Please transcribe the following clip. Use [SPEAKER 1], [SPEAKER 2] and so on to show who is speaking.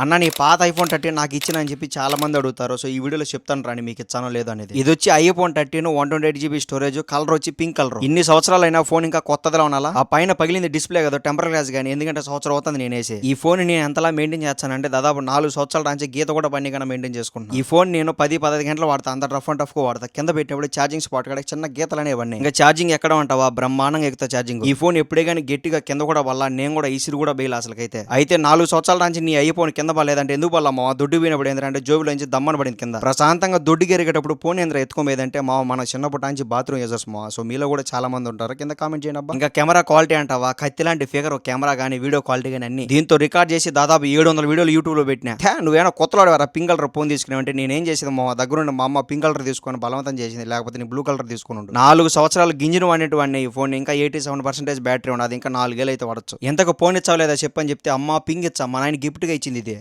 [SPEAKER 1] అన్న నీ పాత ఐఫోన్ 13 నాకు ఇచ్చిన అని చెప్పి చాలా మంది అడుగుతారు. సో ఈ వీడియోలో చెప్తాను రాని మీకు ఇచ్చానో లేదో అనేది. ఇది వచ్చి ఐఫోన్ 13 128GB స్టోరేజ్, కలర్ వచ్చి పింక్ కలర్. ఇన్ని సంవత్సరాలు అయినా ఫోన్ ఇంకా కొత్తదిలా ఉండాలా. ఆ పైన పగిలింది డిస్ప్లే కదా, టెంపర్ గ్లాస్ గానీ, ఎందుకంటే సంవత్సరం అవుతుంది నేనేసి. ఈ ఫోన్ నేను ఎంతలా మెయింటైన్ చేస్తానంటే దాదాపు 4 సంవత్సరాల నుంచి గీత కూడా పని కన్నా మెయింటైన్ చేసుకుంటాను. ఈ ఫోన్ నేను 10-15 గంటలు వాడతా, అంత రఫ్ అండ్ టఫ్ గా వాడతా. కింద పెట్టినప్పుడు ఛార్జింగ్ స్పాట్ కూడా చిన్న గీతలు అనేవన్నీ. ఇంకా ఛార్జింగ్ ఎక్కడ ఉంటావా, బ్రహ్మాండంగా ఎక్కుతా ఛార్జింగ్. ఈ ఫోన్ ఎప్పుడే కానీ గట్టిగా కింద కూడా వల్ల నేను కూడా ఇసిరు కూడా బేయాలి అసలుకైతే. అయితే 4 సంవత్సరాల నుంచి నీ ఐఫోన్ కింద పడలేదంటే ఎందుకు మా దొడ్డు పోయినప్పుడు ఏంటంటే జోబులో నుంచి దమ్మని పడింది కింద. ప్రశాంతంగా దొడ్డు గెరిగేటప్పుడు ఫోన్ ఏంద్ర ఎత్తుకోమేదంటే మన చిన్నప్పటి నుంచి బాత్రూమ్ యూజర్స్ సో మీలో కూడా చాలా మంది ఉంటారు, కింద కామెంట్ చేయండి అబ్బా. ఇంకా కెమెరా క్వాలిటీ అంటావా, కత్తి లాంటి ఫిగర్ కెమెరా కానీ వీడియో క్వాలిటీ కానీ అన్ని. దీంతో రికార్డ్ చేసి దాదాపు 700 వీడియోలు యూట్యూబ్ లో పెట్టినా. నువ్వేనా కొత్తలో వారా పింక్ కలర్ ఫోన్ తీసుకున్నావంటే నేనేం చేసేది మా దగ్గర మా అమ్మ పింక్ కలర్ తీసుకొని బలవంతం చేసింది, లేకపోతే నీ బ్లూ కలర్ తీసుకుని 4 సంవత్సరాలు గింజను వాడినటువంటి ఈ ఫోన్ ఇంకా 87% బ్యాటరీ ఉన్నది, ఇంకా 4 ఏళ్ళు అయితే వాడచ్చు. ఎంతకు ఫోన్ ఇచ్చావు లేదా చెప్పని చెప్తే అమ్మ పింక్ ఇచ్చా మా నాయన గిఫ్ట్ గా ఇచ్చింది ఇది.